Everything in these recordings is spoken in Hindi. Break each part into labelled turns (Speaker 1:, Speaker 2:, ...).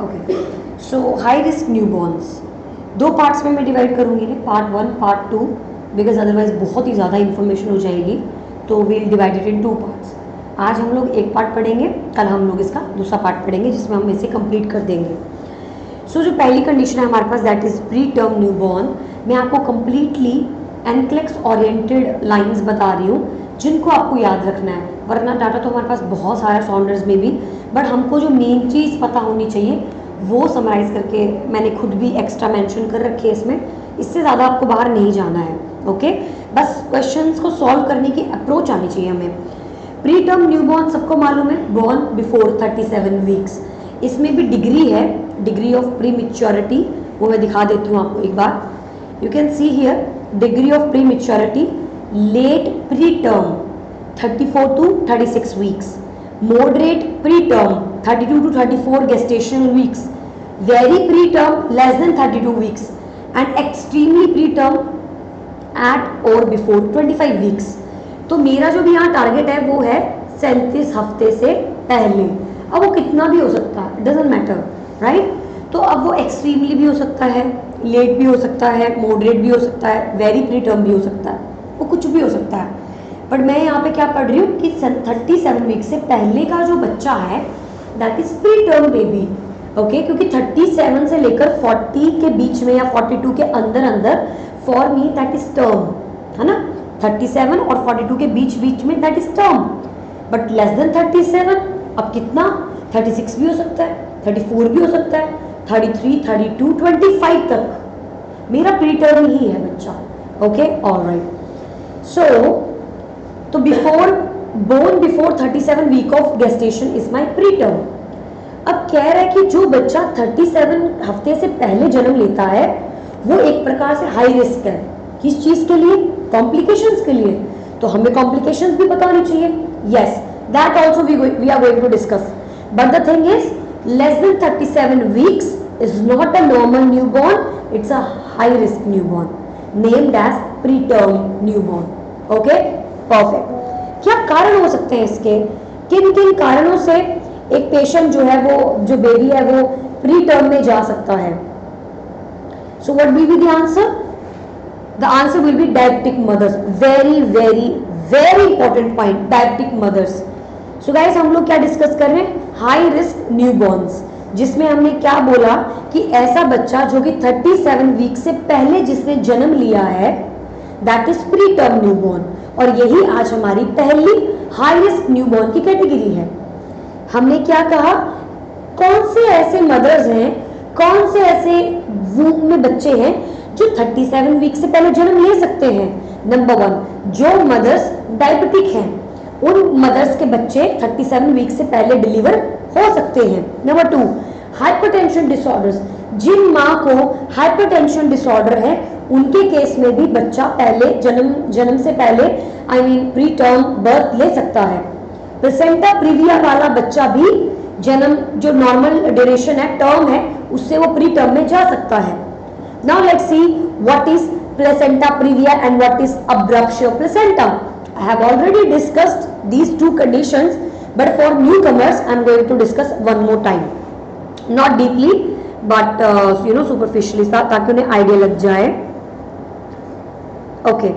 Speaker 1: ओके, सो हाई रिस्क न्यूबॉर्न्स दो पार्ट्स में मैं डिवाइड करूँगी, पार्ट 1 पार्ट 2, बिकॉज अदरवाइज बहुत ही ज़्यादा इंफॉर्मेशन हो जाएगी, तो we'll divide it in 2 parts. आज हम लोग एक पार्ट पढ़ेंगे, कल हम लोग इसका दूसरा पार्ट पढ़ेंगे जिसमें हम इसे कंप्लीट कर देंगे। सो जो पहली कंडीशन है हमारे पास that is preterm newborn. मैं आपको कंप्लीटली एनक्लेक्स ओरिएंटेड लाइंस बता रही हूँ जिनको आपको याद रखना है, वरना डाटा तो हमारे पास बहुत सारा साउंडर्स में भी, बट हमको जो मेन चीज़ पता होनी चाहिए वो समराइज करके मैंने खुद भी एक्स्ट्रा मेंशन कर रखी है इसमें। इससे ज़्यादा आपको बाहर नहीं जाना है। ओके, बस क्वेश्चंस को सॉल्व करने की अप्रोच आनी चाहिए हमें। प्री टर्म न्यूबॉर्न सबको मालूम है, बॉर्न बिफोर 37 वीक्स। इसमें भी डिग्री है, डिग्री ऑफ प्री मेच्योरिटी, वो मैं दिखा देती हूँ आपको एक बार। You can see here degree of prematurity, late preterm 34 to 36 weeks, moderate preterm 32 to 34 gestational weeks, very preterm less than 32 weeks, and extremely preterm at or before 25 weeks। तो मेरा जो भी यहाँ टारगेट है वो है 37 हफ्ते से पहले। अब वो कितना भी हो सकता है, डजेंट मैटर, राइट। तो अब वो एक्सट्रीमली भी हो सकता है, लेट भी हो सकता है, मॉडरेट भी हो सकता है, वेरी प्रीटर्म भी हो सकता है, वो कुछ भी हो सकता है। बट मैं यहाँ पे क्या पढ़ रही हूँ कि 37 वीक से पहले का जो बच्चा है that is pre term baby. Okay, क्योंकि 37 से लेकर 40 के बीच में या 42 के अंदर अंदर for me that is term, है ना। 37 और 42 के बीच बीच में that is term, but less than 37 अब कितना, 36 भी हो सकता है, 34 भी हो सकता है, 33, 32, 25 तक मेरा प्री टर्म ही है बच्चा। Okay, alright. सो तो before born before 37 week of gestation is my preterm. अब कह रहा है कि जो बच्चा 37 हफ्ते से पहले जन्म लेता है वो एक प्रकार से हाई रिस्क है। किस चीज के लिए? कॉम्प्लिकेशंस के लिए। तो हमें कॉम्प्लिकेशंस भी बतानी चाहिए। Yes, that also we are going to discuss, but the thing is less than 37 weeks is not a normal newborn, it's a high risk newborn named as preterm newborn. Okay, perfect. क्या कारण हो सकते हैं इसके? किन किन कारणों से एक पेशेंट जो है वो, जो बेबी है वो प्री टर्म में जा सकता है? So what will be the answer? The answer will be diabetic mothers. Very very very important point, diabetic mothers. So guys, हम लोग क्या डिस्कस कर रहे हैं? हाई रिस्क न्यूबॉर्न्स, जिसमें हमने क्या बोला कि ऐसा बच्चा जो कि 37 वीक से पहले जिसने जन्म लिया है that is preterm newborn. और यही आज हमारी पहली हाई रिस्क न्यूबॉर्न की कैटेगरी है। हमने क्या कहा? कौन से ऐसे मदर्स हैं, कौन से ऐसे वूम में बच्चे हैं जो 37 वीक से पहले जन्म ले सकते हैं? नंबर 1, जो मदर्स डायबिटिक हैं, उन मदर्स के बच्चे 37 वीक से पहले डिलीवर हो सकते हैं। नंबर 2, हाइपरटेंशन डिसऑर्डर्स, जिन माँ को हाइपरटेंशन डिसऑर्डर है उनके केस में भी बच्चा पहले जन्म से पहले I mean pre term birth ले सकता है। प्लेसेंटा प्रीविया वाला बच्चा भी जन्म जो नॉर्मल ड्यूरेशन है, टर्म है, उससे वो प्री टर्म में जा सकता है। Now let's see what is placenta previa and what is abruption of placenta. I have already discussed these two conditions, but for newcomers I am going to discuss one more time, not deeply but superficially, ताकि उन्हें आइडिया लग जाए। Okay,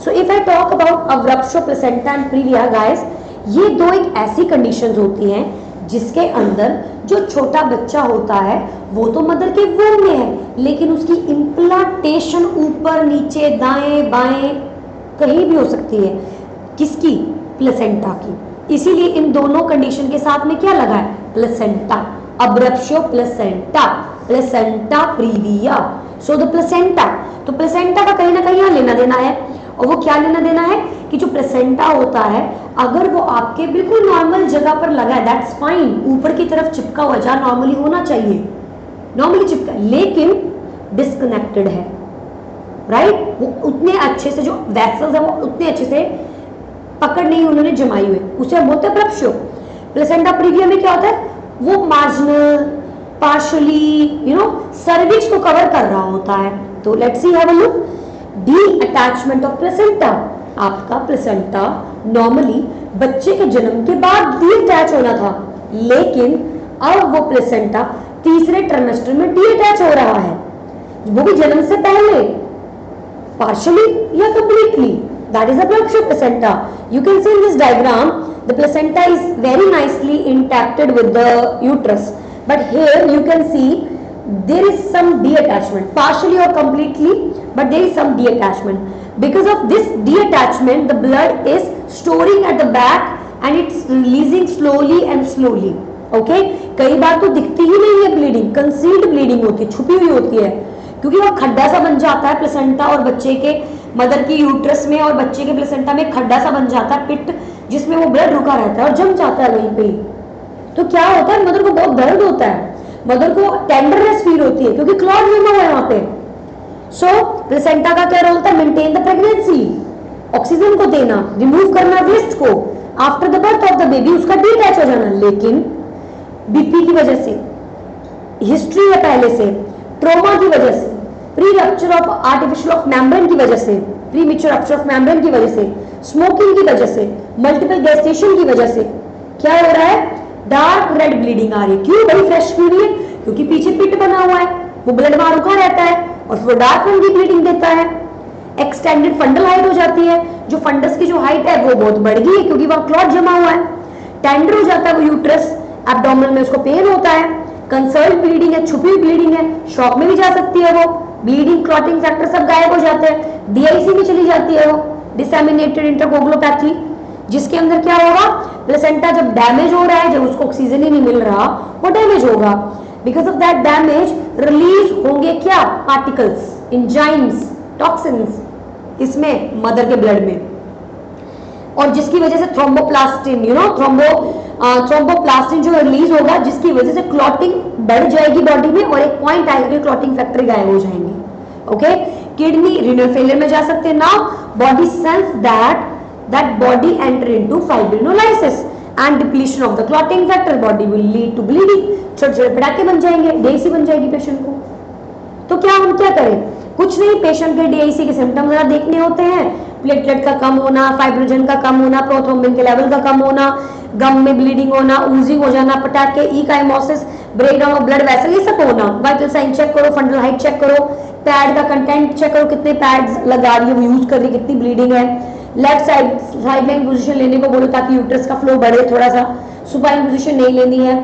Speaker 1: so if I talk about abruption of placenta and previa guys, ये दो एक ऐसी कंडीशंस होती हैं जिसके अंदर जो छोटा बच्चा होता है वो तो मदर के वूम में है, लेकिन उसकी इम्प्लांटेशन ऊपर नीचे दाएं बाएं कहीं भी हो सकती है। किसकी? प्लेसेंटा की। इसीलिए इन दोनों कंडीशन के साथ में क्या लगा है? Placenta, abruption placenta, placenta previa. So the placenta, तो प्लेसेंटा का कहीं ना कहीं यहाँ लेना देना है। और वो क्या लेना देना है कि जो प्लेसेंटा होता है अगर वो आपके बिल्कुल नॉर्मल जगह पर लगा है दैट्स फाइन, ऊपर की तरफ चिपका हुआ जहाँ नॉर्मली होना चाहिए, नॉर्मली चिपका, लेकिन डिस्कनेक्टेड है, राइट। वो उतने अच्छे से जो वेसल्स है वो उतने अच्छे से पकड़ नहीं उन्होंने जमाई हुई, उसे हम बोलते हैं अब्रप्शन। प्लेसेंटा प्रीविया में क्या होता है? वो मार्जिनल पार्शियली सर्विक्स को कवर कर रहा होता है। तो let's see have a look. D attachment of placenta, आपका प्लेसेंटा नॉर्मली बच्चे के जन्म के बाद भी अटैच होना था, लेकिन अब वो प्लेसेंटा तीसरे ट्राइमेस्टर में डीअटैच हो रहा है, वो भी जन्म से पहले, partially या completely. That is a Berkshire placenta. You can see in this diagram the placenta is very nicely intacted with the uterus, but here you can see there is some detachment, partially or completely, but there is some detachment. Because of this detachment, the blood is storing at the back and it's releasing slowly and slowly. Okay? कई बार तो दिखती ही नहीं है bleeding, concealed bleeding होती है, छुपी हुई होती है, क्योंकि वो खड्डा सा बन जाता है प्लेसेंटा और बच्चे के मदर की यूट्रस में और बच्चे के प्लेसेंटा में खड्डा सा बन जाता है, पिट, जिसमें वो ब्लड रुका रहता है और जम जाता है वहीं पे ही। तो क्या होता है, मदर को बहुत दर्द होता है, मदर को टेंडरनेस फील होती है क्योंकि क्लॉट जमा हुआ है वहां पे। सो प्लेसेंटा का क्या रोल था, मेंटेन द प्रेगनेंसी, ऑक्सीजन को देना, रिमूव करना वेस्ट को, after the birth of the baby उसका डिटैच हो जाना। लेकिन बीपी की वजह से, हिस्ट्री है पहले से, ट्रोमा की वजह से, pre rupture of artificial of membrane की वजह से, pre mature rupture of membrane की वजह से, स्मोकिंग की वजह से, मल्टीपल गैस्टेशन की वजह से क्या हो रहा है, डार्क रेड ब्लीडिंग आ रही है। क्यों, बड़ी फ्रेश फील है, क्योंकि पीछे पिट बना हुआ है, वो ब्लड वहां रुका रहता है और फिर डार्क रंग की ब्लीडिंग देता है। एक्सटेंडेड फंडल हाइट हो जाती है, जो फंडस की जो हाइट है वो बहुत बढ़ गई है क्योंकि वहां क्लॉट जमा हुआ है। टेंडर हो जाता है वो यूट्रस, एब्डोमेन में उसको पेन होता है, कंसर्न ब्लीडिंग है, छुपी हुई ब्लीडिंग है, शॉक में भी जा सकती है वो, ब्लीडिंग क्लॉटिंग फैक्टर सब गायब हो जाते हैं, डीआईसी में चली जाती है वो, डिसेमिनेटेड इंटरकोगुलोपैथी, जिसके अंदर क्या होगा, प्लेसेंटा जब डैमेज हो रहा है, जब उसको ऑक्सीजन ही नहीं मिल रहा, वो डैमेज होगा। Because of that damage release होंगे क्या, पार्टिकल्स, एंजाइम्स, टॉक्सिन्स, इसमें मदर के ब्लड में, और जिसकी वजह से थ्रोम्बोप्लास्टिन, थ्रोम्बोप्लास्टिन जो रिलीज होगा, जिसकी वजह से क्लॉटिंग बढ़ जाएगी बॉडी में और एक पॉइंट आएगा कि क्लॉटिंग फैक्टर गायब हो जाएंगे। ओके, किडनी रीनल फेलियर में जा सकते हैं। Now body sense that body enter into fibrinolysis and depletion of the clotting factor, body will lead to bleeding, छोटे छोटे पटाखे बन जाएंगे, डीआईसी बन जाएगी पेशेंट को। तो क्या हम क्या करें, कुछ नहीं, पेशेंट के डीआईसी के सिम्टम्स जरा देखने होते हैं, प्लेटलेट का कम होना, फाइब्रोजन का कम होना, प्रोथ्रोम्बिन के लेवल का कम होना, गम में ब्लीडिंग होना, ऊजिंग हो जाना, पटाखे, ecchymosis, breakdown of blood vessel, ये सब होना। वाइटल साइन चेक करो, फंडल हाइट चेक करो, पैड का कंटेंट चेक करो, कितने पैड्स लगा रही है वो, यूज कर रही है, कितनी ब्लीडिंग है। लेफ्ट साइड पोजीशन लेने को बोलो ताकि यूट्रस का फ्लो बढ़े थोड़ा सा, सुपाइन पोजीशन नहीं लेनी है।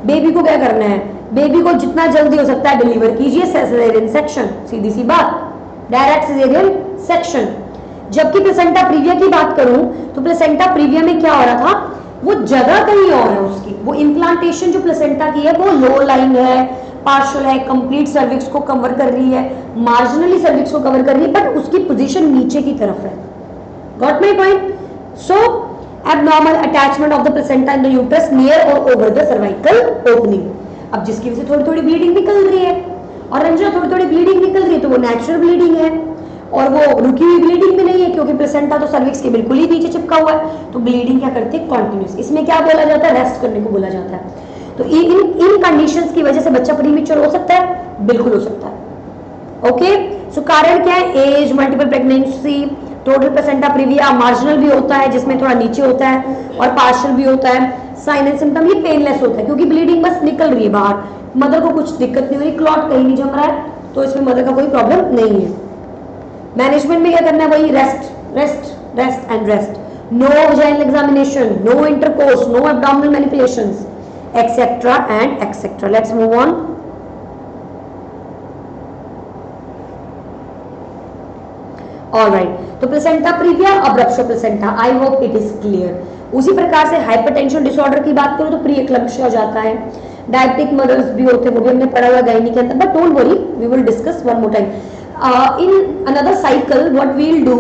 Speaker 1: बेबी को क्या करना है, बेबी को जितना जल्दी हो सकता है डिलीवर कीजिए, सिजेरियन सेक्शन, सीधी सी बात, डायरेक्ट सिजेरियन सेक्शन। जबकि प्लेसेंटा प्रीविया की बात करूं तो प्लेसेंटा प्रीविया में क्या हो रहा था, वो जगह कहीं और है उसकी, वो इम्प्लांटेशन जो प्लेसेंटा की है वो लो लाइन है, पार्शियल है, कंप्लीट सर्विक्स को कवर कर रही है, मार्जिनली सर्विक्स को कवर कर रही है, बट उसकी पोजीशन नीचे की तरफ है। Got my point? So abnormal attachment of the placenta in the uterus near और ओवर द सर्वाइकल ओपनिंग। अब जिसकी वजह से थोड़ी थोड़ी ब्लीडिंग निकल रही है, और रंजना थोड़ी थोड़ी ब्लीडिंग निकल रही है तो वो नेचुरल ब्लीडिंग है, और वो रुकी हुई ब्लीडिंग भी नहीं है क्योंकि प्लेसेंटा तो सर्विक्स के बिल्कुल ही नीचे चिपका हुआ है, तो ब्लीडिंग क्या करती है, कॉन्टिन्यूस। इसमें क्या बोला जाता है, रेस्ट करने को बोला जाता है। तो इन कंडीशंस की वजह से बच्चा प्रीमेच्योर हो सकता है, बिल्कुल हो सकता है। ओके, सो कारण क्या है, age, multiple pregnancy, total placenta previa, marginal भी होता है जिसमें थोड़ा नीचे होता है, और पार्शियल भी होता है। साइन एंड सिम्टम ये पेनलेस होता है क्योंकि ब्लीडिंग बस निकल रही है बाहर, मदर को कुछ दिक्कत नहीं हो रही, क्लॉट कहीं नहीं जम रहा है, तो इसमें मदर का कोई प्रॉब्लम नहीं है। मैनेजमेंट में क्या करना है, वही rest rest rest and rest, no vaginal examination, no intercourse, no abdominal manipulations, etcetera and etcetera. Let's move on. Alright, तो प्लेसेंटा प्रीविया, अब rupture placenta, I hope it is clear. उसी प्रकार से हाइपरटेंशन डिसऑर्डर की बात करूं तो प्री एक्लम्प्सिया हो जाता है, डायबिटिक मदर्स भी होते हैं, वो भी हमने पढ़ा हुआ गायनी के अंदर, but don't worry, we will discuss one more time in another cycle. What we'll do,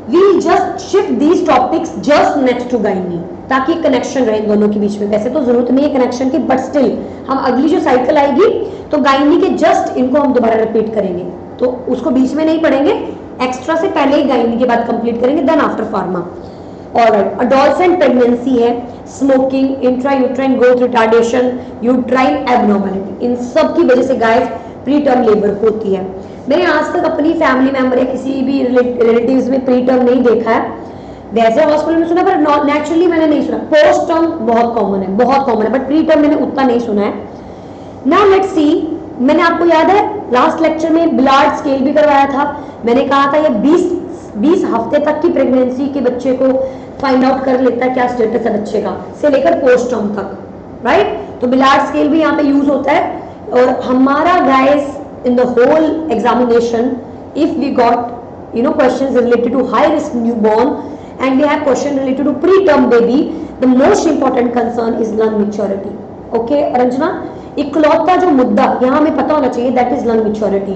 Speaker 1: we'll just shift these topics just next to gynae, ताकि कनेक्शन रहे दोनों के बीच में। वैसे तो जरूरत नहीं है कनेक्शन की, बट स्टिल हम अगली जो साइकिल आएगी तो गायनी के जस्ट इनको हम दोबारा रिपीट करेंगे, तो उसको बीच में नहीं पढ़ेंगे, एक्स्ट्रा से पहले ही गायनी की बात कंप्लीट करेंगे, then after pharma. Alright, adolescent pregnancy है, smoking, intrauterine growth retardation, uterine abnormality, इन सब की वजह से गाइस प्री टर्म लेबर होती है। मैंने आज तक अपनी फैमिली मेंबर या किसी भी रिलेटिव्स में प्री टर्म नहीं देखा है, वैसे हॉस्पिटल में सुना पर नेचुरली मैंने नहीं सुना। पोस्ट टर्म बहुत कॉमन है, बहुत कॉमन है, बट प्री टर्म मैंने उतना नहीं सुना है। नाउ लेट्स सी, मैंने आपको याद है लास्ट लेक्चर में बिलार्ड स्केल भी करवाया था। मैंने कहा था ये 20 हफ्ते तक की प्रेगनेंसी के बच्चे को फाइंड आउट कर लेता है क्या स्टेटस है बच्चे का, से लेकर पोस्ट टर्म तक, राइट। तो बिलार्ड स्केल भी यहाँ पे यूज होता है। और हमारा guys in the whole examination, if we got questions related to high risk newborn and we have question related to preterm baby, the most important concern is lung maturity. Okay Ranjana, इकलौता जो मुद्दा यहाँ हमें पता होना चाहिए that is lung maturity।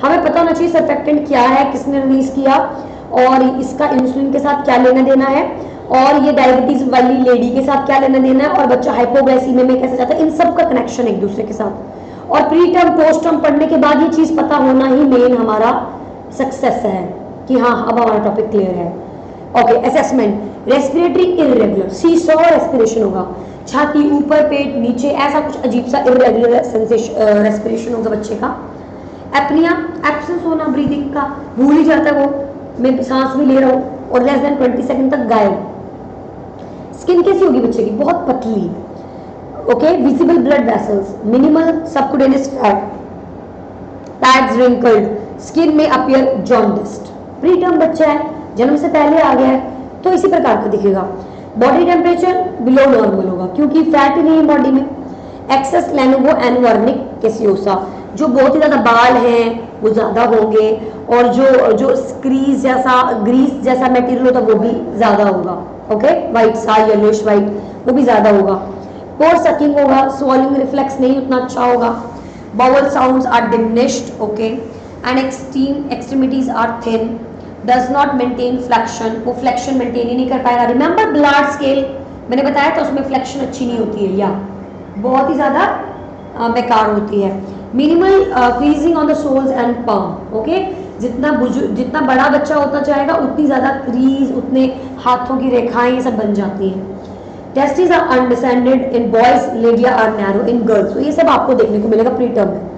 Speaker 1: हमें पता होना चाहिए सर्फेक्टेंट क्या है, किसने रिलीज किया, और इसका इंसुलिन के साथ क्या लेना देना है, और ये डायबिटीज वाली लेडी के साथ क्या लेना देना है, और बच्चा हाइपोग्लाइसीमिया में कैसे जाता है, इन सब का कनेक्शन एक दूसरे के साथ। और प्री टर्म पोस्ट टर्म पढ़ने के बाद ये चीज पता होना ही मेन हमारा सक्सेस है कि हाँ अब हमारा टॉपिक क्लियर है। Okay, assessment, respiratory irregular, seesaw respiration होगा, छाती ऊपर पेट नीचे, ऐसा कुछ अजीब सा इररेगुलर सेंसेशन रेस्पिरेशन होगा बच्चे का। एपनिया, एब्सेंस होना ब्रीदिंग का, भूल ही जाता है वो, मैं सांस भी ले रहा हूँ, और लेस देन 20 सेकंड तक गायब। स्किन कैसी होगी बच्चे की, बहुत पतली। Okay, visible blood vessels, minimal subcutaneous fat, pads wrinkled, skin में अपीयर जॉन्डिस्ड। प्री टर्म बच्चा है, जन्म से पहले आ गया है, तो इसी प्रकार का दिखेगा। बॉडी टेम्परेचर बिलो नॉर्मल होगा क्योंकि फैट नहीं है बॉडी में। एक्सेस लेनोवो एनवर्निक केसियोसा, जो बहुत ही ज्यादा बाल हैं वो ज्यादा होंगे, और जो ग्रीस जैसा मटेरियल होता है वो भी ज्यादा होगा। ओके, व्हाइट सा येलोइश व्हाइट वो भी ज्यादा होगा। पोर सकिंग होगा, स्वॉलिंग रिफ्लेक्स नहीं उतना अच्छा होगा। Bowel sounds are diminished, okay, and extremities are thin, does not maintain flexion, वो फ्लेक्शन मेंटेन ही नहीं कर पाएगा। रिमेंबर बिलार्ड स्केल मैंने बताया था, उसमें फ्लेक्शन अच्छी नहीं होती है या बहुत ही ज्यादा बेकार होती है। Minimal creasing on the soles and palm, okay, जितना बड़ा बच्चा होता जाएगा उतनी ज्यादा क्रीज, उतने हाथों की रेखाएं ये सब बन जाती हैं। Testis are undescended in boys, labia are narrow in girls. तो ये सब आपको देखने को मिलेगा प्री टर्म में।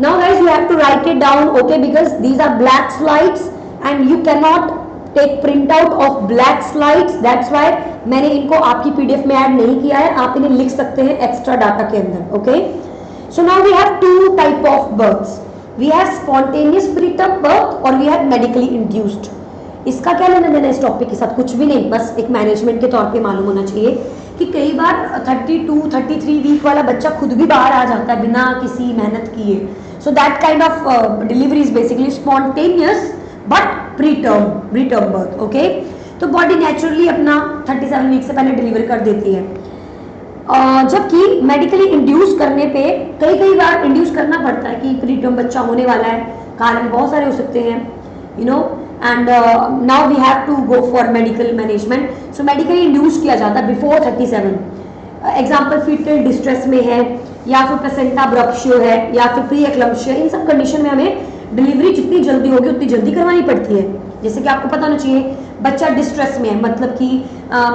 Speaker 1: Now guys, you have to write it down, okay, because these are black slides and you cannot take print out of black slides. That's why मैंने इनको आपकी PDF में ऐड नहीं किया है, आप इन्हें लिख सकते हैं एक्स्ट्रा डाटा के अंदर। okay, so now we have two type of births. We have spontaneous preterm birth और we have medically induced. इसका क्या लेना देना इस टॉपिक के साथ, कुछ भी नहीं, बस एक मैनेजमेंट के तौर पे मालूम होना चाहिए कि कई बार 32-33 वीक वाला बच्चा खुद भी बाहर आ जाता है बिना किसी मेहनत किए। So that kind of delivery is basically spontaneous but preterm birth. Okay, तो बॉडी नेचुरली अपना 37 वीक से पहले डिलीवर कर देती है। जबकि मेडिकली इंड्यूस करने पे कई बार इंड्यूस करना पड़ता है कि प्रीटर्म बच्चा होने वाला है, कारण बहुत सारे हो सकते हैं, you know, and now we have to go for medical management. So medically induced किया जाता है before 37. एग्जाम्पल फीटल डिस्ट्रेस में है, या फिर प्लेसेंटा ब्रॉक्शियो है, या फिर प्री एक्लम्पशिया, इन सब कंडीशन में हमें डिलीवरी जितनी जल्दी होगी उतनी जल्दी करवानी पड़ती है। जैसे कि आपको पता होना चाहिए बच्चा डिस्ट्रेस में है, मतलब कि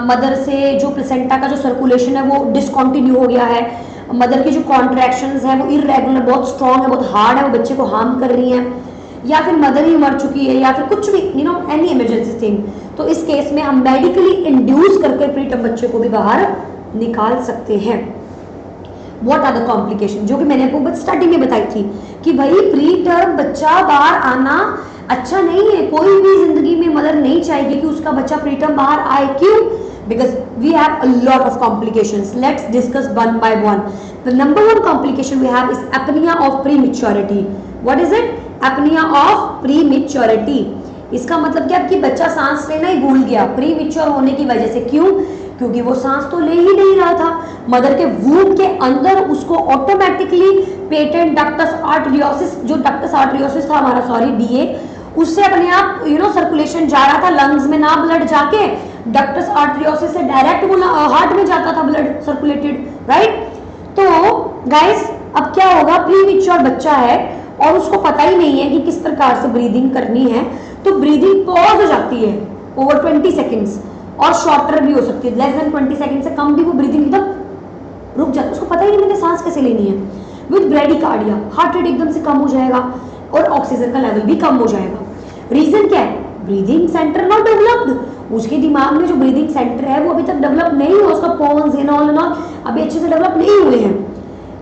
Speaker 1: मदर से जो प्लेसेंटा का जो सर्कुलेशन है वो डिसकंटिन्यू हो गया है, मदर की जो कॉन्ट्रैक्शंस है वो इरेगुलर, बहुत स्ट्रॉन्ग है, बहुत हार्ड है, वो बच्चे को हार्म कर रही है, या फिर मदर ही मर चुकी है, या फिर कुछ भी, you know, any emergency thing. तो इस केस में हम मेडिकली इंड्यूस करके प्रीटर्म बच्चे को भी बाहर निकाल सकते हैं। व्हाट आर द कॉम्प्लिकेशन, जो कि मैंने आपको स्टार्टिंग में बताई थी कि भाई प्रीटर्म बच्चा बाहर आना अच्छा नहीं है। कोई भी जिंदगी में मदर नहीं चाहेगी कि उसका बच्चा प्रीटर्म बाहर आए। क्यों? because we have a lot of complications. Let's discuss one by one. The number one complication we have is apnea of prematurity. What is it? Apnea of prematurity. इसका मतलब क्या कि बच्चा सांस लेना ही भूल गया प्रीमेच्योर होने की वजह से। क्यों? क्योंकि वो सांस तो ले ही नहीं रहा था। मदर के वूम के अंदर उसको ऑटोमेटिकली पेटेंट डक्टस आर्टेरियोसिस, जो डक्टस आर्टेरियोसिस था हमारा, सॉरी, डीए, उससे अपने आप सर्कुलेशन जा रहा था लंग्स में, ना ब्लड जाके डक्टस आर्टेरियोसिस से डायरेक्ट वो हार्ट में जाता था ब्लड सर्कुलेटेड, राइट। तो गाइस अब क्या होगा, प्रीमेच्योर बच्चा है और उसको पता ही नहीं है कि किस प्रकार से ब्रीदिंग करनी है, तो ब्रीदिंग पॉज हो जाती है ओवर 20 सेकेंड्स और शॉर्टर भी हो सकती है, लेस देन 20 सेकेंड से कम भी वो ब्रीदिंग एकदम रुक जाती है, उसको पता ही नहीं मैंने सांस कैसे लेनी है। विद ब्रेडिकार्डिया हार्ट रेट एकदम से कम हो जाएगा और ऑक्सीजन का लेवल भी कम हो जाएगा। रीजन क्या है? ब्रीदिंग सेंटर नॉट डेवलप्ड, उसके दिमाग में जो ब्रीदिंग सेंटर है वो अभी तक डेवलप नहीं हुआ, उसका पॉन्स एंड ऑल अभी अच्छे से डेवलप नहीं हुए हैं।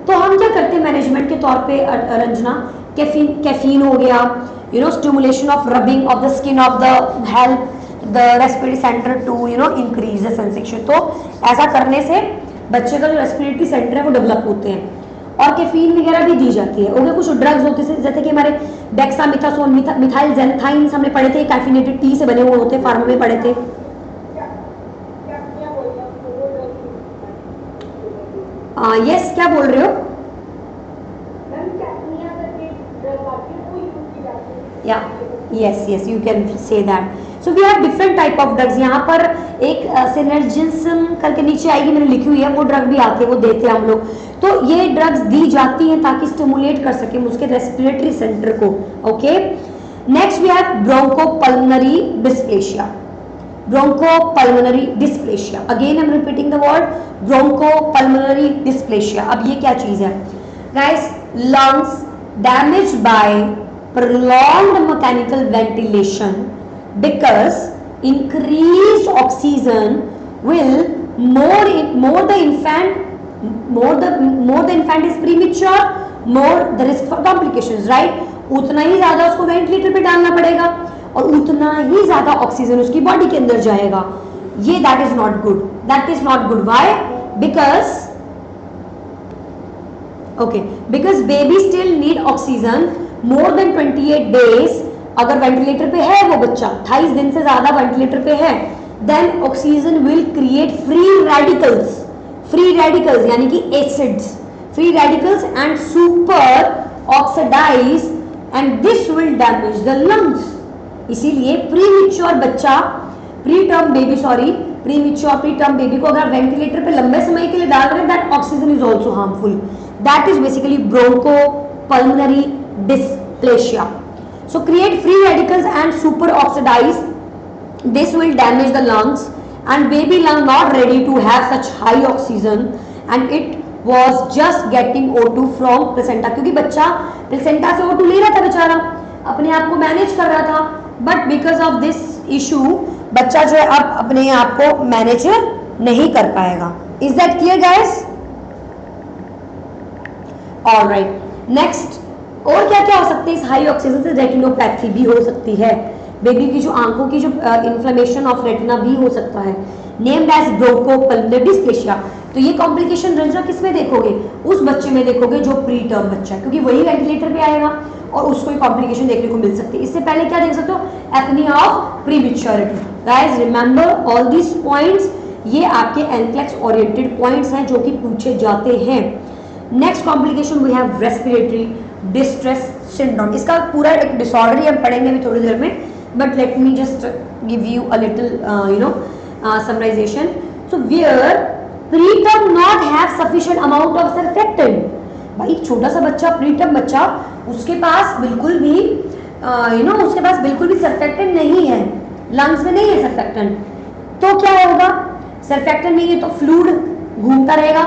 Speaker 1: तो हम क्या करते हैं मैनेजमेंट के तौर पे रंजना, कैफीन हो गया, stimulation of rubbing of the skin of the help the respiratory centre to increase the sensation. तो ऐसा करने से बच्चे का जो रेस्पिरेटरी सेंटर है वो डेवलप होते हैं। और कैफीन वगैरह भी दी जाती है। ओके, कुछ ड्रग्स होते हैं जैसे कि हमारे डेक्सामेथासोन, मिथाइल जेनथाइंस हमने पढ़े थे, कैफिनेटेड टी से बने हुए होते हैं, फार्मा में पढ़े थे। यस, क्या बोल रहे हो? या yes, you can say that. So we have different type of drugs. यहाँ पर एक सिनर्जिज्म करके नीचे आएगी, मैंने लिखी हुई है, वो ड्रग भी आते हैं, वो देते हैं हम लोग। तो ये ड्रग्स दी जाती हैं ताकि स्टिमुलेट कर सके उसके रेस्पिरेटरी सेंटर को। Okay, next we have bronchopulmonary dysplasia. Bronchopulmonary dysplasia, again I am repeating the word bronchopulmonary dysplasia. अब ये क्या चीज है guys? Lungs damage by prolonged mechanical ventilation because increased oxygen will more the infant is premature, more the risk for complications, right? उतना ही ज्यादा उसको वेंटिलेटर पे डालना पड़ेगा और उतना ही ज्यादा ऑक्सीजन उसकी बॉडी के अंदर जाएगा। ये that is not good, that is not good. Why? Because baby still need oxygen more than 28 days. अगर वेंटिलेटर पे है वो बच्चा 28 दिन से ज्यादा वेंटिलेटर पे है, then oxygen will create free radicals यानी कि acids, free radicals and super oxidise and this will damage the lungs. इसीलिए प्रीमेच्योर बच्चा, प्रीटर्म बेबी को अगर वेंटिलेटर पे लंबे समय के लिए डाल रहे हैं, that oxygen is also harmful. That is basically bronchopulmonary dysplasia. So create free radicals and superoxidize. This will damage the lungs and baby lung not ready to have such high oxygen and it was just getting O2 from placenta, क्योंकि बच्चा प्लेसेंटा से O2 ले रहा था बेचारा, अपने आप को मैनेज कर रहा था, but because of this issue बच्चा जो है अब अपने आप को मैनेज नहीं कर पाएगा। Is that clear guys? Alright, next और क्या क्या हो सकते हैं इस हाई ऑक्सीजन से? रेटिनोपैथी भी हो सकती है, बेबी की जो आंखों की जो इन्फ्लेमेशन ऑफ रेटिना भी हो सकता है, नेम्ड एज ब्रोंकोपल्मोनरी डिस्प्लेशिया। तो ये कॉम्प्लिकेशन रंजना किस में देखोगे? उस बच्चे में देखोगे जो प्री टर्म बच्चा है, क्योंकि वही वेंटिलेटर पे आएगा और उसको ये कॉम्प्लिकेशन देखने को मिल सकती है। इससे पहले क्या देख सकते हो? Apnoea of prematurity. Guys remember all this points, ये आपके एनक्लेक्स ओरिएंटेड पॉइंट्स हैं जो कि पूछे जाते हैं। Next complication we have respiratory distress syndrome. इसका पूरा एक डिसऑर्डर ही हम पढ़ेंगे अभी थोड़ी देर में, but let me just give you a little summarization. So where preterm not have sufficient amount of surfactant. भाई छोटा सा बच्चा, प्रीटर्म बच्चा, उसके पास बिल्कुल भी उसके पास बिल्कुल भी सर्फेक्टेंट नहीं है, लंग्स में नहीं है सर्फेक्टेंट। तो क्या होगा? सर्फेक्टेंट नहीं है तो फ्लूइड घूमता रहेगा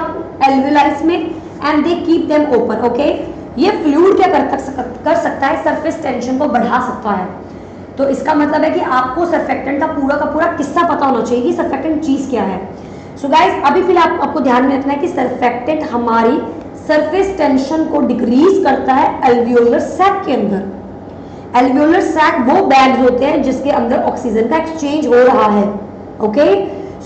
Speaker 1: एल्वियोलाइज में and they keep them open. Okay, ये फ्लूइड क्या कर सकता है? सरफेस टेंशन को बढ़ा सकता है। तो इसका मतलब है कि आपको सर्फेक्टेंट का पूरा किस्सा पता होना चाहिए कि सर्फेक्टेंट चीज क्या है। सो गाइस अभी फिलहाल आपको ध्यान में रखना है कि सर्फेक्टेंट हमारी सरफेस टेंशन को डिक्रीज करता है एल्वियोलर सैक के अंदर। एल्वियोलर सैक वो बैग्स होते हैं जिसके अंदर ऑक्सीजन का एक्सचेंज हो रहा है। Okay,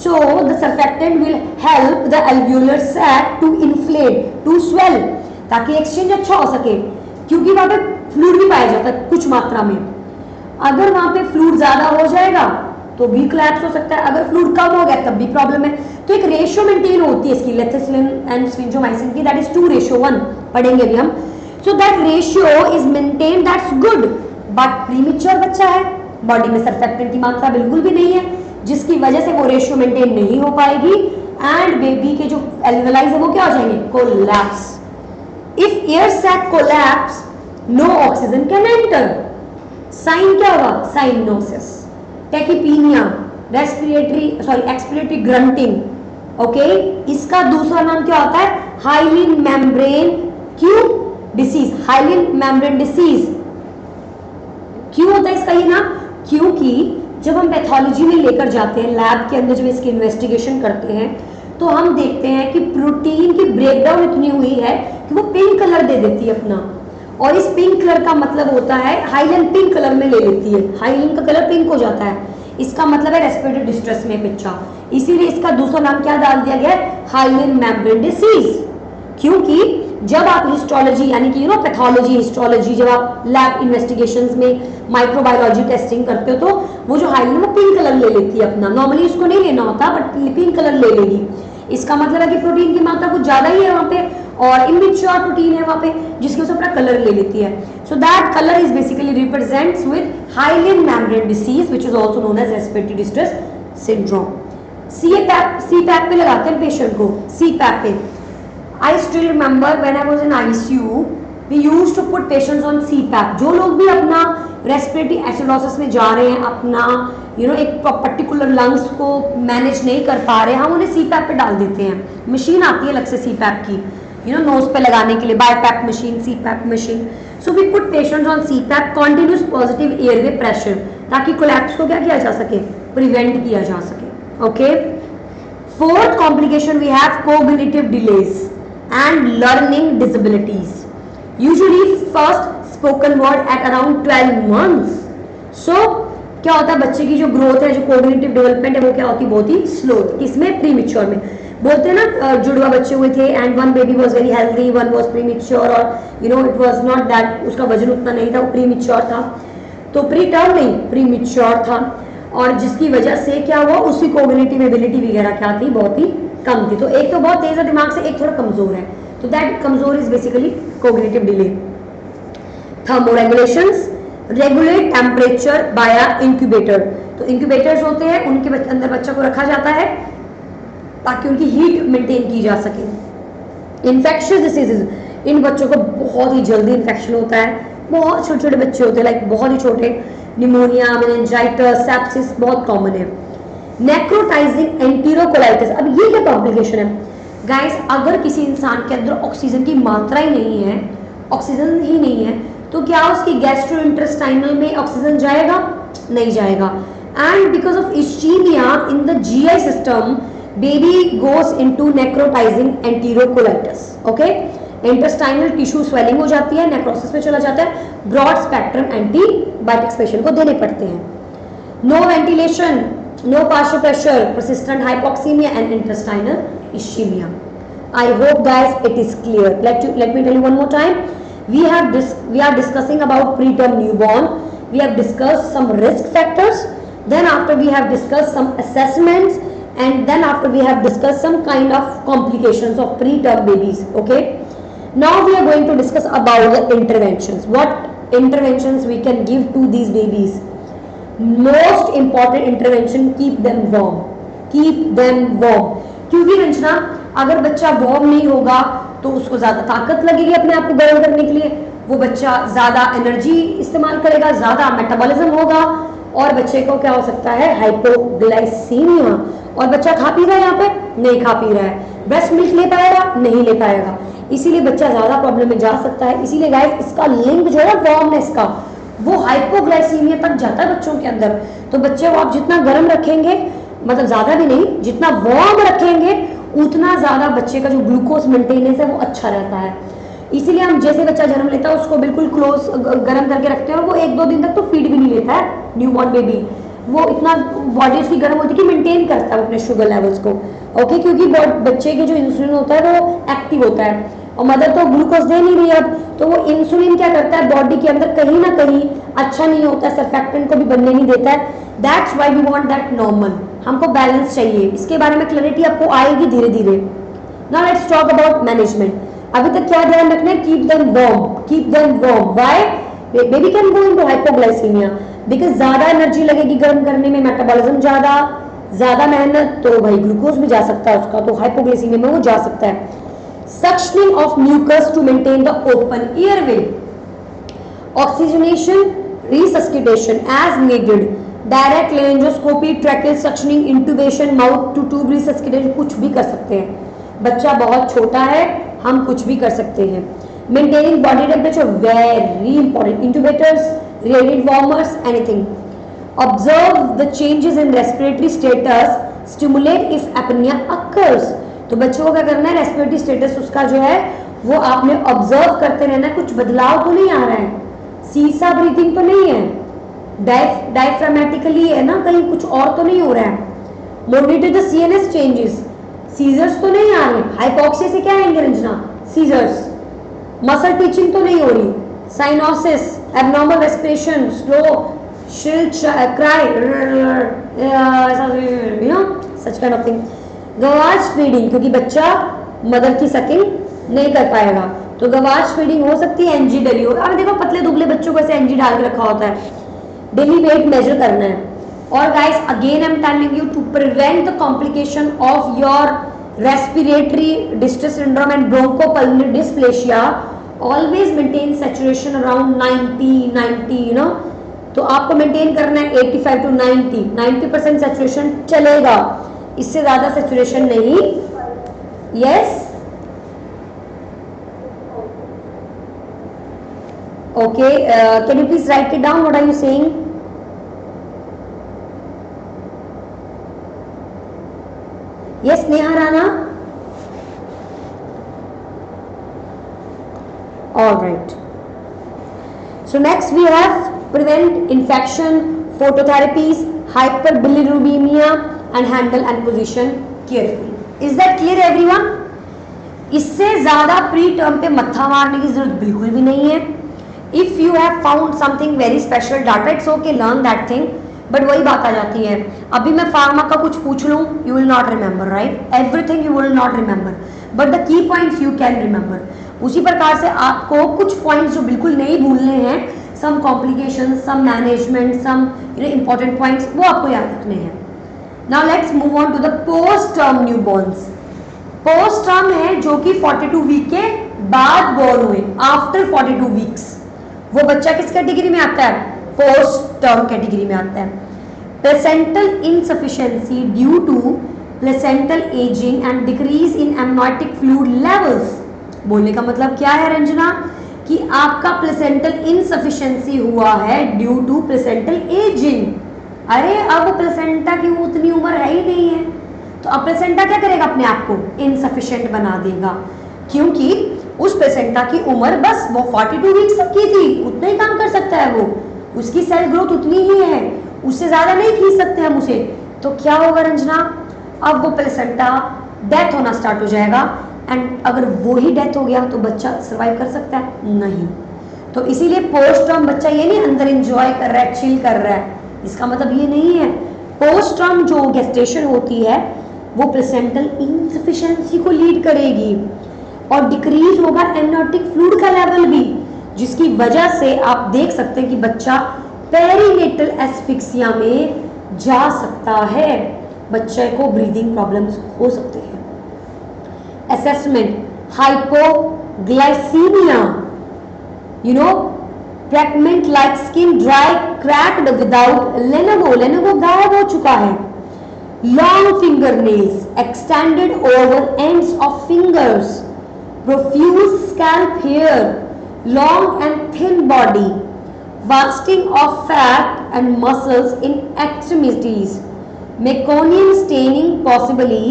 Speaker 1: so the surfactant will help the alveolar sac to inflate, to swell, ताकि एक्सचेंज अच्छा हो सके, क्योंकि वहां पे फ्लूइड भी पाया जाता है कुछ मात्रा में। अगर वहां पे फ्लूइड ज्यादा हो जाएगा तो भी कोलैप्स हो सकता है, अगर फ्लूइड कम हो गया तब भी प्रॉब्लम है। तो एक रेशियो मेंटेन होती है इसकी, लेथिसिलिन एंड स्फिंक्टोमाइसिन की, दैट इज 2:1 पढ़ेंगे अभी हम। So that ratio is maintain, that's good, but premature बच्चा है, बॉडी में सर्फेक्टेंट की मात्रा बिल्कुल भी नहीं है, जिसकी वजह से वो रेशियो मेंटेन नहीं हो पाएगी एंड बेबी के जो एल्वियोलाई है वो क्या हो जाएंगे? Collapse. If air sac collapse, no oxygen can enter. Sign क्या होगा? Cyanosis, tachypnea, expiratory grunting. Okay, इसका दूसरा नाम क्या होता है? Hyaline membrane क्यों डिसीज, हाइलिन मेम्ब्रेन डिसीज। क्यों होता है इसका ये नाम? क्योंकि जब हम पैथोलॉजी में लेकर जाते हैं लैब के अंदर, जब इसकी इन्वेस्टिगेशन करते हैं तो हम देखते हैं कि प्रोटीन की ब्रेकडाउन इतनी हुई है कि वो पिंक कलर दे देती है अपना, और इस पिंक कलर का मतलब होता है हाइलन पिंक कलर में ले लेती है, हाइलन का कलर पिंक हो जाता है, इसका मतलब है रेस्पिरेटरी डिस्ट्रेस में बच्चा। इसीलिए इसका दूसरा नाम क्या डाल दिया गया है, हाइलन मेम्ब्रेन डिसीज। क्योंकि जब आप हिस्टोलॉजी यानी कि पैथोलॉजी हिस्टोलॉजी, जब आप लैब इन्वेस्टिगेशंस में माइक्रोबायोलॉजी टेस्टिंग करते हो तो वो जो हाइलन वो पिंक कलर ले लेती है अपना, नॉर्मली उसको नहीं लेना होता बट पिंक कलर ले लेगी। इसका मतलब है कि प्रोटीन की मात्रा कुछ ज्यादा ही है वहाँ पे, और इमेच्योर प्रोटीन है वहाँ पे जिसकी वजह से अपना कलर ले लेती है। So that colour is basically represents with hyaline membrane disease which is also known as respiratory distress syndrome. CPAP पे लगाते हैं पेशेंट को, सीपैप पे। I still remember when I was in ICU, we used to put patients on CPAP. जो लोग भी अपना रेस्पिरेटरी एसिडोसिस में जा रहे हैं, अपना एक पर्टिकुलर लंग्स को मैनेज नहीं कर पा रहे, हम उन्हें CPAP पे डाल देते हैं। मशीन आती है अलग से CPAP की, नोज पे लगाने के लिए, BiPAP machine, CPAP machine. So we put patients on CPAP, continuous positive airway pressure, ताकि कोलैप्स को क्या किया जा सके, प्रिवेंट किया जा सके। Okay, fourth complication we have cognitive delays and learning disabilities, usually first spoken word at around 12 months. So क्या होता है, बच्चे की जो ग्रोथ है, जो कोग्निटिव डेवलपमेंट है, वो क्या होती है, बहुत ही स्लो। किसमें, प्रीमेच्योर में। बोलते हैं ना जुड़वा बच्चे हुए थे and one baby was very healthy, one was premature, और इट वाज नॉट दैट, उसका वजन उतना नहीं था, वो प्रीमेच्योर था। तो प्री टर्म नहीं, प्रीमेच्योर था, और जिसकी वजह से क्या हुआ, उसकी कोग्निटिव एबिलिटी वगैरह क्या थी, बहुत ही कम थी। तो एक तो बहुत तेज है दिमाग से, एक थोड़ा कमजोर है, तो दैट कमजोर is basically cognitive delay. Thermoregulations, regulate temperature by incubator. तो इंक्यूबेटर्स होते हैं, उनके अंदर बच्चा को रखा जाता है ताकि उनकी हीट मेंटेन की जा सके। इन्फेक्शियस डिसीजेज, इन बच्चों को बहुत ही जल्दी इन्फेक्शन होता है, बहुत छोटे छोटे बच्चे होते हैं, लाइक बहुत ही छोटे, निमोनिया, मेनिंजाइटिस, सेप्सिस बहुत कॉमन है। नेक्रोटाइजिंग एंटीरोकोलाइटिस, अब ये क्या कॉम्प्लिकेशन है गाइस, अगर किसी इंसान के अंदर ऑक्सीजन की मात्रा ही नहीं है, ऑक्सीजन ही नहीं है, तो क्या उसकी गैस्ट्रोइंटेस्टाइनल में ऑक्सीजन जाएगा, नहीं जाएगा। And because of ischemia in the GI system, baby goes into necrotizing enterocolitis. Okay, intestinal tissue swelling हो जाती है, नेक्रोसिस में चला जाता है, ब्रॉड स्पेक्ट्रम एंटीबायोटिक्स पेशेंट को देने पड़ते हैं। No ventilation, no partial pressure, persistent hypoxemia and intestinal ischemia. I hope guys it is clear. Let me tell you one more time. We are discussing about preterm newborn. We have discussed some risk factors. Then after we have discussed some assessments, and then after we have discussed some kind of complications of preterm babies. Okay. Now we are going to discuss about the interventions. What interventions we can give to these babies. Most important intervention, keep them warm, keep them warm। क्योंकि रंजना, अगर बच्चा वार्म नहीं होगा तो उसको ज्यादा ताकत लगेगी अपने आप को गर्म करने के लिए, वो बच्चा ज्यादा एनर्जी इस्तेमाल करेगा, ज्यादा मेटाबॉलिज्म होगा, और बच्चे को क्या हो सकता है, हाइपोग्लाइसीमिया। और बच्चा खा पी रहा है, यहाँ पे नहीं खा पी रहा है, ब्रेस्ट मिल्क ले पाएगा, नहीं ले पाएगा, इसीलिए बच्चा ज्यादा प्रॉब्लम में जा सकता है। इसीलिए गाइस इसका लिंक जो है वार्मनेस का, वो हाइपोग्लाइसीमिया तक जाता है बच्चों के अंदर। तो बच्चे को आप जितना गर्म रखेंगे, मतलब ज्यादा भी नहीं, जितना वार्म रखेंगे उतना ज्यादा बच्चे का जो ग्लूकोज मेंटेनेंस है वो अच्छा रहता है। इसीलिए हम जैसे बच्चा जन्म लेता है उसको बिल्कुल क्लोज गर्म करके रखते हैं, और वो 1-2 दिन तक तो फीड भी नहीं लेता है न्यूबॉर्न बेबी, वो इतना बॉडी उसकी गर्म होती है कि मेंटेन करता है अपने शुगर लेवल्स को। ओके, क्योंकि बच्चे के जो इंसुलिन होता है वो एक्टिव होता है, और मदर तो ग्लूकोज दे नहीं रही है अब, तो वो इंसुलिन क्या करता है बॉडी के अंदर कहीं ना कहीं अच्छा नहीं होता है, सर्फेक्टेंट को भी बनने नहीं देता है। That's why we want that normal, हमको बैलेंस चाहिए। इसके बारे में क्लैरिटी आपको आएगी धीरे धीरे। Now let's talk about management. अभी तक क्या ध्यान रखना है, keep them warm, keep them warm. Why baby can go into hypoglycaemia, because ज्यादा एनर्जी लगेगी गर्म करने में, मेटाबॉलिज्म ज्यादा मेहनत, तो भाई ग्लूकोज भी जा सकता है उसका, तो हाइपोग्लाइसीमिया में वो जा सकता है। Suctioning of mucus to maintain the open airway, oxygenation, resuscitation as needed, direct laryngoscopy, tracheal suctioning, intubation, mouth to tube resuscitation, कुछ भी कर सकते हैं। बच्चा बहुत छोटा है, हम कुछ भी कर सकते हैं। Maintaining body temperature very important, intubators, radiant warmers, anything. Observe the changes in respiratory status, stimulate if apnoea occurs. तो बच्चों को क्या करना है, रेस्पिरेटरी स्टेटस उसका जो है वो आपने ऑब्जर्व करते रहना है, कुछ बदलाव तो नहीं आ रहा है, सीसा ब्रीथिंग तो नहीं है, डायफ्रामेटिकली है ना, कहीं कुछ और तो नहीं हो रहा है, monitor the CNS changes, seizures तो नहीं आ रहे, हाइपोक्सिया से क्या आएंगे रंजना, सीजर्स, मसल टीचिंग तो नहीं हो रही, cyanosis, abnormal respiration, slow shrill cry, such kind of thing. गवाच फीडिंग, क्योंकि बच्चा मदर की सकिंग नहीं कर पाएगा तो गवाच फीडिंग हो सकती है, एनजी डली हो। अब देखो पतले दुबले बच्चों को ऐसे एनजी डाल के रखा होता है, डेली वेट मेजर करना है। और guys again I am telling you to prevent the complication of your respiratory distress syndrome and bronchopulmonary dysplasia, always maintain saturation around 90 you know. तो आपको मेंटेन करना है 85 टू 90% सैचुरेशन चलेगा, इससे ज्यादा सैचुरेशन नहीं। Yes okay, can you please write it down, what are you saying? Yes Neha Rana, alright. So next we have prevent infection, phototherapies, hyperbilirubinemia and handle and position carefully. Is that clear everyone? इससे ज़्यादा प्री टर्म पे मत्था मारने की जरूरत बिल्कुल भी नहीं है। If you have found something very special data, it's okay, learn that thing. But वही बात आ जाती है, अभी मैं फार्मा का कुछ पूछ लूँ, you will not remember, right? Everything you will not remember, but the key points you can remember. उसी प्रकार से आपको कुछ पॉइंट्स जो बिल्कुल नहीं भूलने हैं, some complications, some management, some important points, वो आपको याद रखने हैं। Now let's move on to the post-term newborns. Post-term है जो कि 42 वीक के बाद born हुए, after 42 weeks, वो बच्चा किस कैटेगरी में आता है? Post-term कैटेगरी में आता है। Placental insufficiency due to placental aging and decrease in amniotic fluid levels. बोलने का मतलब क्या है रंजना? कि आपका प्लेसेंटल इनसफिशिएंसी हुआ है ड्यू टू प्लेसेंटल एजिंग। अरे अब प्लेसेंटा की उतनी उम्र है ही नहीं है, तो अब प्लेसेंटा क्या करेगा? अपने आप को इनसफिशिएंट बना देगा, क्योंकि उस प्लेसेंटा की उम्र बस वो 42 वीक्स तक की थी, उतना ही काम कर सकता है वो, उसकी सेल ग्रोथ उतनी ही है, उससे ज्यादा नहीं खींच सकते हम उसे। तो क्या होगा रंजना? अब वो प्लेसेंटा डेथ होना स्टार्ट हो जाएगा, एंड अगर वो ही डेथ हो गया तो बच्चा सर्वाइव कर सकता है? नहीं। तो इसीलिए पोस्ट टर्म बच्चा ये नहीं अंदर एंजॉय कर रहा है, चिल कर रहा है, इसका मतलब ये नहीं है। पोस्ट टर्म जो गेस्टेशन होती है वो प्लेसेंटल इनसफिशिएंसी को लीड करेगी और डिक्रीज होगा एमनियोटिक फ्लूइड का लेवल भी, जिसकी वजह से आप देख सकते हैं कि बच्चा पेरीनेटल एस्फिक्सिया में जा सकता है, बच्चे को ब्रीदिंग प्रॉब्लम्स हो सकते हैं। Assessment, hypoglycemia, you know, fragment like skin, dry, cracked without Lenego गायब हो चुका है। Long fingernails, extended over ends of fingers, profuse scalp hair, long and thin body, wasting of fat and muscles in extremities, meconium staining possibly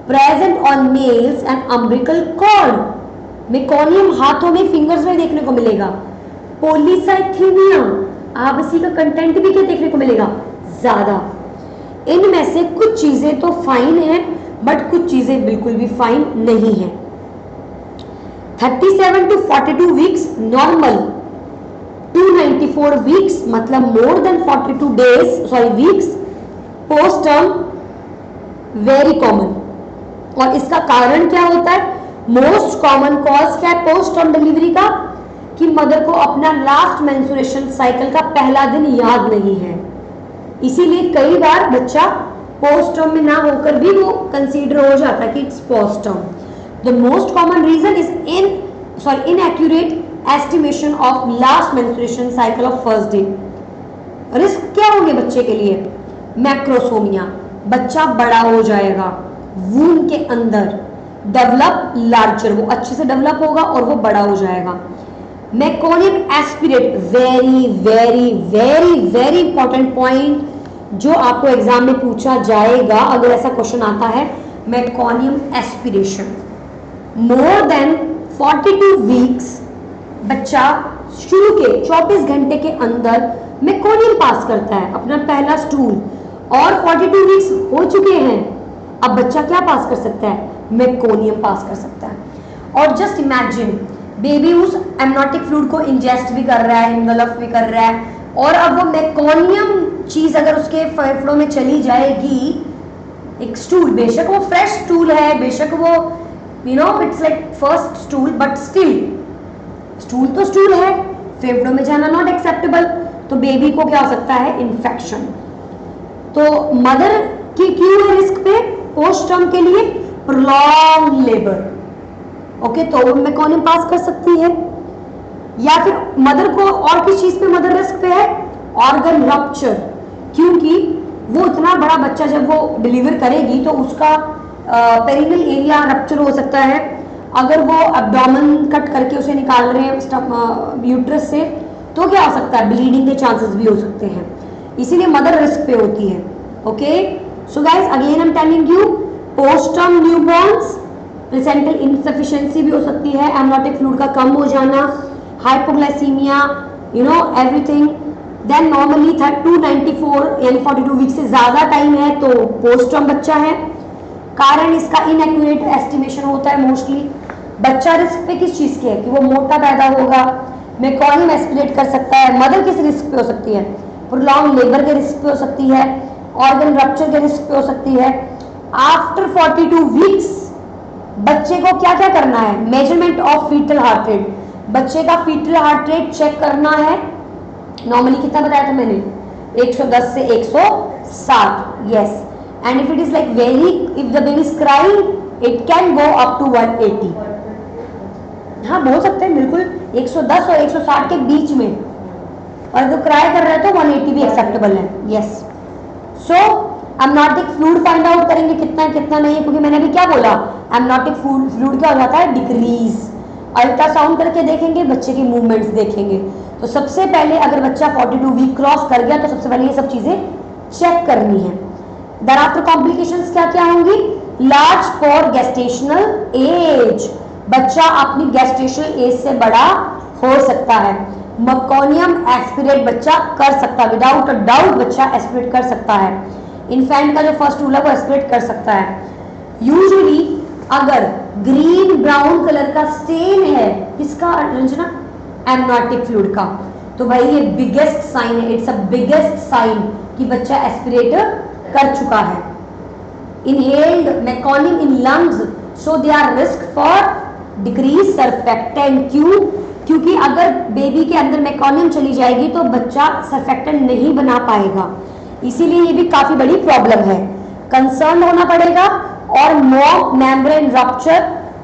Speaker 1: present on nails and umbilical cord. Meconium हाथों में, फिंगर्स में देखने को मिलेगा। पॉलीसाइथीमिया, आबसी का कंटेंट भी क्या देखने को मिलेगा? ज्यादा। इनमें से कुछ चीजें तो फाइन है, बट कुछ चीजें बिल्कुल भी फाइन नहीं है। 37 to 42 वीक्स नॉर्मल, 294 वीक्स मतलब more than 42 days weeks post term very common. और इसका कारण क्या होता है? मोस्ट कॉमन कॉज क्या है पोस्ट टर्म डिलीवरी का? कि मदर को अपना लास्ट मेंस्ट्रुएशन साइकिल का पहला दिन याद नहीं है, इसीलिए कई बार बच्चा पोस्ट टर्म में ना होकर भी वो कंसीडर हो जाता है कि it's post term. The most common reason is inaccurate estimation of last menstruation cycle of first day. Risk क्या होंगे बच्चे के लिए? मैक्रोसोमिया, बच्चा बड़ा हो जाएगा, वूम के अंदर डेवलप लार्जर, वो अच्छे से डेवलप होगा और वो बड़ा हो जाएगा। Meconium aspirate, very very very very important point जो आपको एग्जाम में पूछा जाएगा अगर ऐसा क्वेश्चन आता है। Meconium aspiration, more than 42 weeks बच्चा शुरू के 24 घंटे के अंदर मेकोनियम पास करता है, अपना पहला स्टूल, और 42 वीक्स हो चुके हैं, अब बच्चा क्या पास कर सकता है? मेकोनियम पास कर सकता है। और जस्ट इमेजिन, बेबी उस एमनोटिक फ्लूइड को इंजेस्ट भी कर रहा है, इनगल्फ भी कर रहा है, और अब वो मेकोनियम चीज अगर उसके फेफड़ों में चली जाएगी, एक स्टूल, बेशक वो फ्रेश स्टूल है, बेशक वो it's like first stool, but still stool तो स्टूल है, फेफड़ों में जाना नॉट एक्सेप्टेबल, तो बेबी को क्या हो सकता है? इन्फेक्शन। तो मदर की क्यों है रिस्क पे पोस्ट टर्म के लिए? प्रोलॉन्ग लेबर, ओके, तो वो मेकोनियम पास कर सकती है। या फिर मदर को और किस चीज पे मदर रिस्क पे है? ऑर्गन रप्चर, क्योंकि वो इतना बड़ा बच्चा जब वो डिलीवर करेगी तो उसका पेरिनल एरिया रप्चर हो सकता है। अगर वो एब्डोमेन कट करके उसे निकाल रहे हैं यूट्रस से, तो क्या हो सकता है? ब्लीडिंग के चांसेस भी हो सकते हैं, इसीलिए मदर रिस्क पे होती है। Okay, so guys again I am telling you, post term newborn's placental insufficiency भी हो सकती है, एमनोटिक फ्लूइड का कम हो जाना, हाइपोग्लाइसीमिया, एवरीथिंग। देन नॉर्मली 294 यानी 42 वीक से ज्यादा टाइम है तो पोस्ट टर्म बच्चा है। कारण इसका इनएक्यूरेट एस्टिमेशन होता है मोस्टली। बच्चा रिस्क पे किस चीज के है? कि वो मोटा पैदा होगा, मेकोनियम एस्पिरेट कर सकता है। मदर किस रिस्क पे हो सकती है? प्रोलॉन्ग लेबर के रिस्क पे हो सकती है, ऑर्गन रप्चर के रिस्क पे हो सकती है। आफ्टर 42 वीक्स बच्चे को क्या क्या करना है? Measurement of fetal heart rate, बच्चे का फीटल हार्ट रेट चेक करना है। नॉर्मली कितना बताया था मैंने? 110 से 160, yes. And if it is like very, if the baby is crying, it can go up to 180। हाँ बोल सकते हैं बिल्कुल, 110 और 160 के बीच में, और अगर क्राई कर रहा है तो 180 भी एक्सेप्टेबल है, यस। सो एमनोटिक फ्लूइड फाइंड आउट करेंगे कितना है कितना नहीं है, क्योंकि मैंने अभी क्या बोला, एमनोटिक फ्लूइड क्या हो जाता है? डिक्रीज। अल्ट्रासाउंड करके देखेंगे, बच्चे की मूवमेंट्स देखेंगे। तो सबसे पहले अगर बच्चा 42 वीक क्रॉस कर गया तो सबसे पहले ये सब चीजें चेक करनी है। thereafter कॉम्प्लिकेशंस क्या क्या होंगी? लार्ज फॉर गेस्टेशनल एज, बच्चा अपनी गेस्टेशनल एज से बड़ा हो सकता है। मेकोनियम एस्पिरेट बच्चा कर सकता है, विदाउट अ डाउट बच्चा एस्पिरेट कर सकता है। इन्फेंट का जो फर्स्ट रूल है वो एस्पिरेट कर सकता है। यूजुअली अगर ग्रीन ब्राउन कलर का स्टेन है, किसका रंजना? एमनोटिक फ्लूइड का, तो भाई ये बिगेस्ट साइन है, इट्स अ बिगेस्ट साइन कि बच्चा एस्पिरेट कर चुका है। Inhaled meconium in lungs, so they are risk for decrease surfactant. क्यों? क्योंकि अगर बेबी के अंदर मेकोनियम चली जाएगी तो बच्चा सर्फेक्टेंट नहीं बना पाएगा, इसीलिए ये भी काफी बड़ी प्रॉब्लम है। कंसर्न होना पड़ेगा। और मॉक मेम्ब्रेन रप्चर,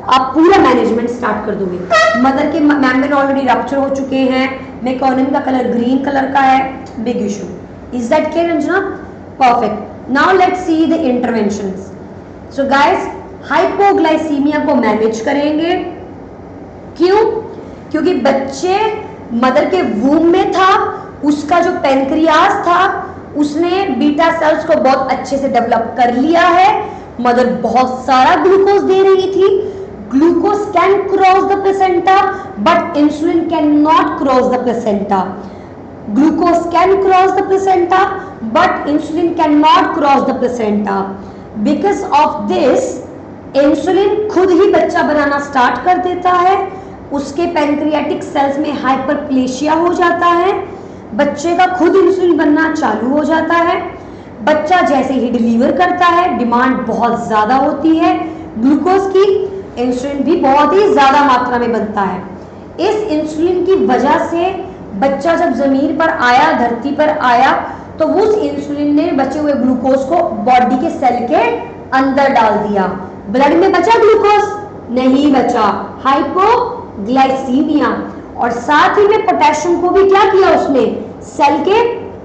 Speaker 1: आप पूरा मैनेजमेंट स्टार्ट कर दोगे। मदर के मेम्ब्रेन ऑलरेडी रप्चर हो चुके हैं, मेकोनियम का कलर ग्रीन कलर का है, big issue. Is that clear Ranjana? Perfect. Now let's see the interventions. So guys, hypoglycaemia को मैनेज करेंगे। क्यों? क्योंकि बच्चे मदर के वूम में था, उसका जो पेनक्रियास था उसने बीटा सेल्स को बहुत अच्छे से डेवलप कर लिया है। मदर बहुत सारा ग्लूकोज दे रही थी। Glucose can cross the placenta but insulin can not cross the placenta. Glucose can cross the placenta but insulin can not cross the placenta. Because of this insulin खुद ही बच्चा बनाना स्टार्ट कर देता है, उसके पैंक्रियाटिक सेल्स में हाइपरप्लेशिया हो जाता है, बच्चे का खुद इंसुलिन बनना चालू हो जाता है। बच्चा जैसे ही डिलीवर करता है डिमांड बहुत ज्यादा होती है ग्लूकोज की, इंसुलिन भी बहुत ही ज्यादा मात्रा में बनता है। इस इंसुलिन की वजह से बच्चा जब जमीन पर आया, धरती पर आया, तो उस इंसुलिन ने बचे हुए ग्लूकोज को बॉडी के सेल के अंदर डाल दिया। ब्लड में बचा ग्लूकोज? नहीं बचा, हाइपोग्लाइसीमिया। और साथ ही में पोटेशियम को भी क्या किया उसने? सेल के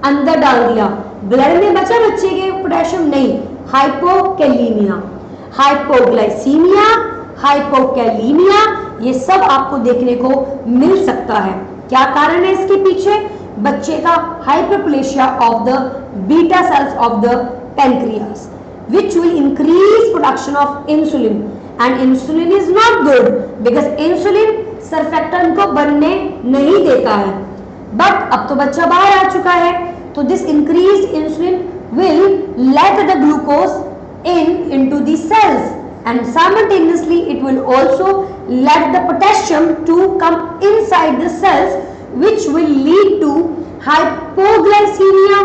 Speaker 1: अंदर डाल दिया। ब्लड में बचा बच्चे के पोटेशियम? नहीं, हाइपोकैलीमिया। हाइपोग्लाइसीमिया, हाइपोकैलीमिया, ये सब आपको देखने को मिल सकता है। क्या कारण है इसके पीछे? बच्चे का hyperplasia of the beta cells of the pancreas which will increase production of insulin and insulin is not good because insulin surfactant को बनने नहीं देता है। बट अब तो बच्चा बाहर आ चुका है, तो this increase insulin will let the glucose into the cells and simultaneously it will also let the potassium to come inside the cells which will lead to hypoglycemia,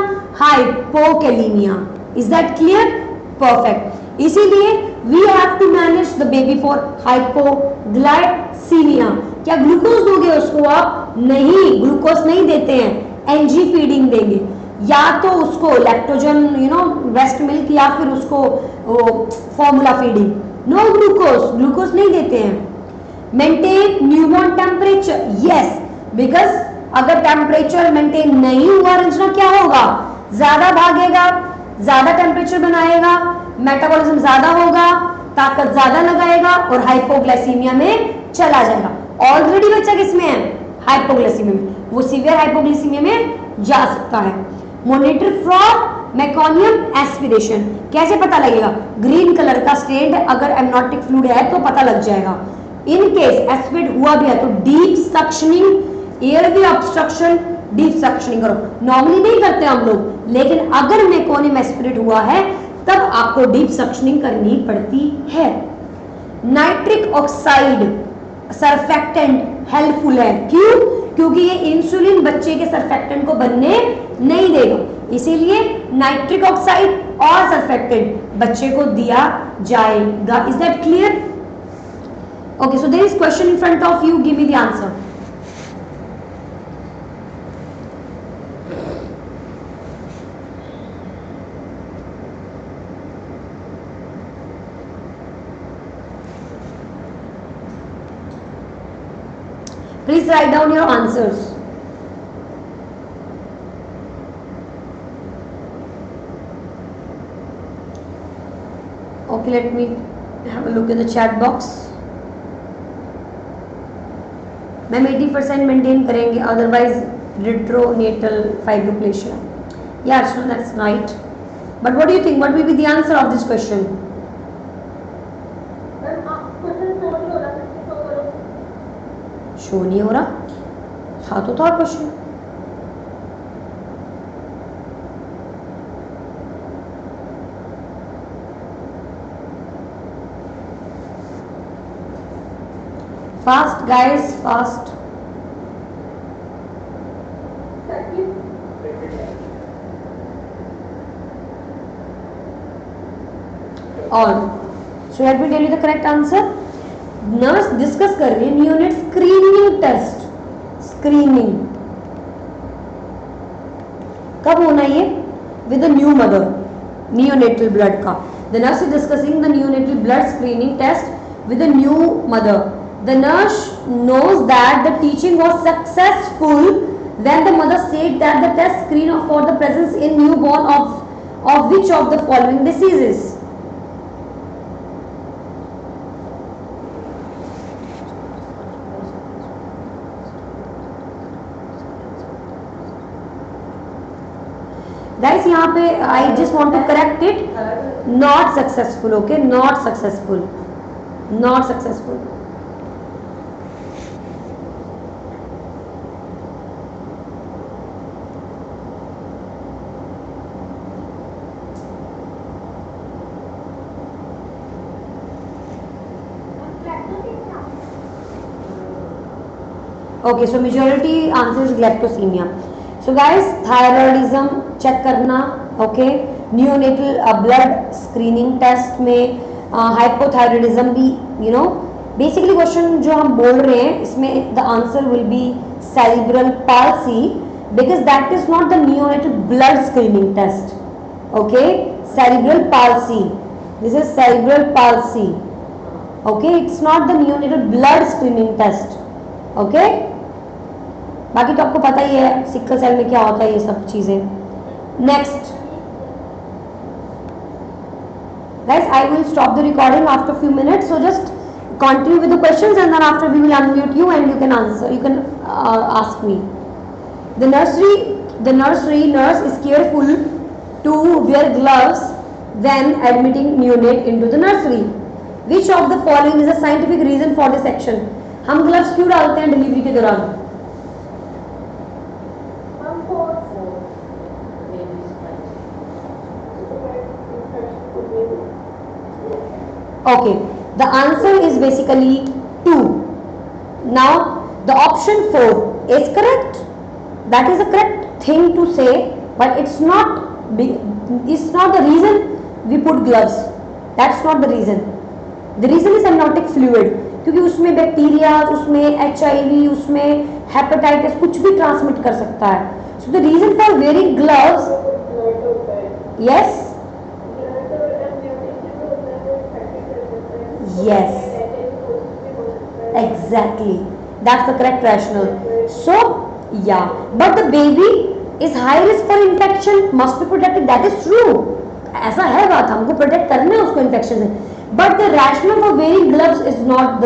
Speaker 1: hypokalemia. Is that clear? Perfect. इसीलिए we have to manage the baby for hypoglycemia. क्या ग्लूकोज दोगे उसको आप? नहीं, ग्लूकोज नहीं देते हैं, एनजी फीडिंग देंगे, या तो उसको लैक्टोजन ब्रेस्ट मिल्क, या फिर उसको formula feeding. No glucose, glucose नहीं देते हैं। Maintain newborn temperature, yes, because अगर टेम्परेचर मेंटेन नहीं हुआ रंजना, क्या होगा? ज्यादा भागेगा, ज्यादा टेम्परेचर बनाएगा, मेटाबॉलिज्म ज्यादा होगा, ताकत ज्यादा लगाएगा और हाइपोग्लाइसीमिया में चला जाएगा। ऑलरेडी बच्चा किसमें है? हाइपोग्लाइसीमिया में, वो सीवियर हाइपोग्लाइसीमिया में जा सकता है। मॉनिटर फॉर मेकोनियम एस्पिरेशन, कैसे पता लगेगा? ग्रीन कलर का स्टेन है, अगर एमनोटिक फ्लूइड है तो पता लग जाएगा। इन केस एस्पिरेट हुआ भी है तो deep suctioning, airway obstruction, deep suctioning करो। नॉर्मली नहीं करते हम लोग, लेकिन अगर मेकोनियम एस्पिरेट हुआ है तब आपको डीप सक्शनिंग करनी पड़ती है। नाइट्रिक ऑक्साइड सर्फेक्टेंट हेल्पफुल है, क्यों? क्योंकि ये इंसुलिन बच्चे के सर्फेक्टेंट को बनने नहीं देगा, इसीलिए नाइट्रिक ऑक्साइड और सर्फेक्टेंट बच्चे को दिया जाएगा। Is that clear? Okay, so there is question in front of you, give me the answer. Please write down your answers. Okay, let me have a look at the chat box. Ma'am 80% maintain करेंगे, otherwise retronatal fibroplasia. Yeah, Archana, that's right. But what do you think? What will be the answer of this question? Show नहीं हो रहा था तो था क्वेश्चन। Fast guys, fast. और so let me tell you the correct answer. Nurse discuss कर रही है नियोनेट स्क्रीनिंग टेस्ट। स्क्रीनिंग कब होना ये? With the new mother, neonatal blood का। The nurse is discussing the neonatal blood screening test with the new mother. The nurse knows that the teaching was successful when the mother said that the test screen for the presence in newborn of which of the following diseases? Guys, यहाँ पे I just want to correct it. Not successful, okay? Not successful. Not successful. Okay, so majority answer is galactosemia. So guys, thyroidism check करना, okay? Neonatal blood screening test में हाइपोथायरॉयडिज्म भी, बेसिकली क्वेश्चन जो हम बोल रहे हैं इसमें the answer will be cerebral palsy because that is not the neonatal blood screening test, okay? Cerebral palsy, this is cerebral palsy, okay? It's not the neonatal blood screening test, okay? बाकी तो आपको पता ही है सिकल सेल में क्या होता है, ये सब चीजें। Next, guys, I will stop the recording after few minutes. So just continue with the questions and then after we will unmute you and you can answer, you can ask me. The nursery nurse is careful to wear gloves when admitting neonate into the nursery. Which of the following is a scientific reason for this action? हम ग्लव्स क्यों डालते हैं डिलीवरी के दौरान? Okay, the answer is basically 2. Now the option 4 is correct. That is a correct thing to say, but it's not the reason we put gloves. That's not the reason. The reason is amniotic fluid, क्योंकि उसमें बैक्टीरिया, उसमें HIV, उसमें हेपेटाइटिस कुछ भी ट्रांसमिट कर सकता है. So the reason for wearing gloves, yes, yes, exactly, that's the correct rationale. So yeah, but the baby is high risk for infection, must be protected. That is true. ऐसा है बात, हमको प्रोटेक्ट करना है उसको इन्फेक्शन से. But the rationale for wearing gloves is not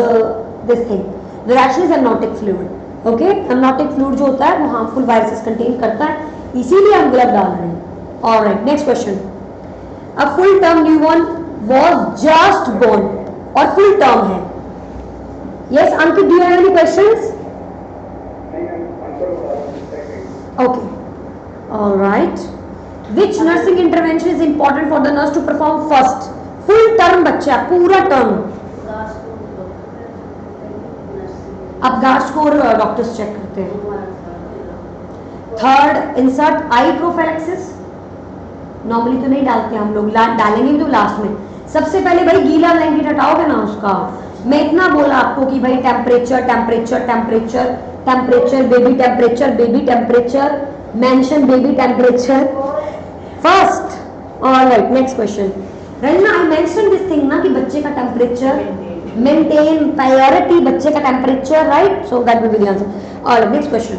Speaker 1: this thing. The rationale is amniotic fluid. Okay, amniotic fluid जो होता है वो harmful viruses contain करता है, इसीलिए हम ग्लव डाल रहे हैं. All right, next question. A full term newborn was just born और full term है. Yes, Ankit, do you have any questions? Okay. All right. Which nursing intervention is important for the nurse to perform first? Full term बच्चा, पूरा term. अब गार्ड स्कोर डॉक्टर्स चेक करते हैं. थर्ड, इंसर्ट आई प्रोफिलैक्सिस. नॉर्मली तो नहीं डालते हम लोग, डालेंगे तो लास्ट में. सबसे पहले भाई गीला ब्लैंकेट हटाओगे ना उसका. मैं इतना बोला आपको कि भाई temperature temperature temperature temperature baby temperature mention baby temperature first. Alright, next question. Ranjana, I mention this thing ना कि बच्चे का टेम्परेचर मेंटेन प्रायोरिटी, बच्चे का temperature, right? So that will be the answer. Alright, next question.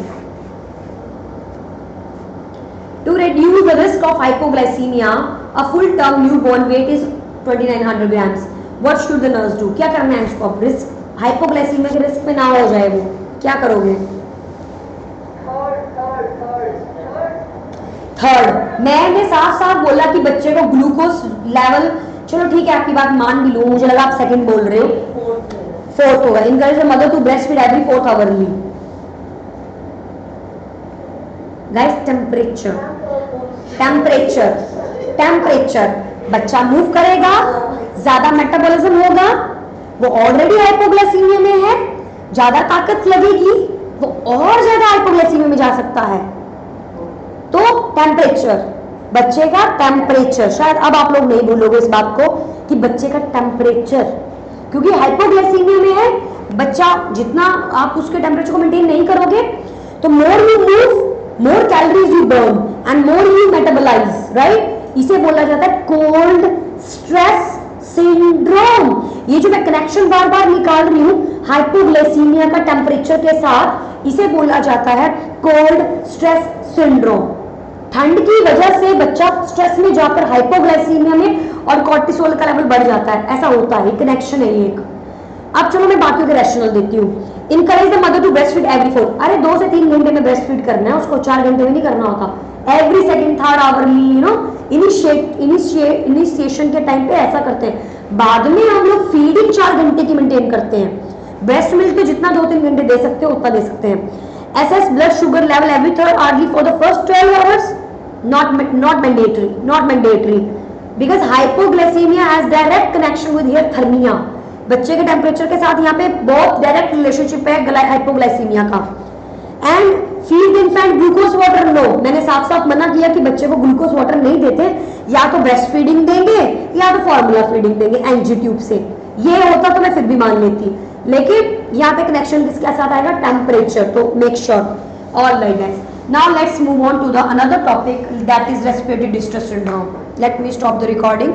Speaker 1: To reduce the risk of hypoglycemia, a full term newborn weight is 2900 grams. What should the nurse do? क्या करना है इसको? रिस्क हाइपोग्लाइसीमिया के रिस्क में ना हो जाए वो, क्या करोगे? थर्ड, मैंने साफ साफ बोला कि बच्चे को ग्लूकोज लेवल, चलो ठीक है आपकी बात मान भी लूं, मुझे लगा आप सेकंड बोल रहे हो. फोर्थ होगा. Encourage the mother to breast feed every 4th hourly. Guys, temperature temperature temperature. बच्चा मूव करेगा, ज्यादा मेटाबॉलिज्म होगा, वो ऑलरेडी हाइपोग्लाइसीमिया में है, ज्यादा ताकत लगेगी, वो और ज्यादा हाइपोग्लाइसीमिया में जा सकता है. तो टेम्परेचर, बच्चे का टेम्परेचर. शायद अब आप लोग नहीं भूलोगे इस बात को कि बच्चे का टेम्परेचर, क्योंकि हाइपोग्लाइसीमिया में है बच्चा, जितना आप उसके टेम्परेचर को मेंटेन नहीं करोगे तो more you move, more calories you burn and more you metabolise, right? इसे बोला जाता है कोल्ड स्ट्रेस सिंड्रोम. ये जो मैं कनेक्शन बार बार निकाल रही हूं हाइपोग्लाइसीमिया का टेम्परेचर के साथ, इसे बोला जाता है कोल्ड स्ट्रेस सिंड्रोम. ठंड की वजह से बच्चा स्ट्रेस में जाकर हाइपोग्लाइसीमिया में और कॉर्टिसोल का लेवल बढ़ जाता है. ऐसा होता है, कनेक्शन है ये एक. अब चलो मैं बाकियों के रैशनल देती हूँ. Encourage the mother to breast feed every 4. अरे 2 से 3 घंटे में ब्रेस्ट फीड करना है उसको, 4 घंटे में नहीं करना होता. Every second third hourly, you know, initiation के टाइम पे ऐसा करते हैं. बाद में हम लोग फीडिंग 4 घंटे की मेंटेन करते हैं. ब्रेस्ट मिल्क तो जितना 2-3 घंटे दे सकते हो उतना दे सकते हैं. SS blood sugar level every third hourly for the first 12 hours. not mandatory because hypoglycemia has direct connection with hyperthermia. बच्चे के टेम्परेचर के साथ यहाँ पे बहुत डायरेक्ट रिलेशनशिप है हाइपोग्लाइसीमिया का. And feed infant glucose water. No, मैंने साफ साफ मना किया कि बच्चे को ग्लूकोज वाटर नहीं देते. या तो ब्रेस्ट फीडिंग देंगे या तो फॉर्मूला फीडिंग देंगे एनजी ट्यूब से. ये होता तो मैं फिर भी मान लेती, लेकिन यहाँ पे कनेक्शन किसके साथ आएगा? टेम्परेचर. तो make sure. Alright guys, now let's move on to the another topic, that is respiratory distress syndrome. Let me stop the recording.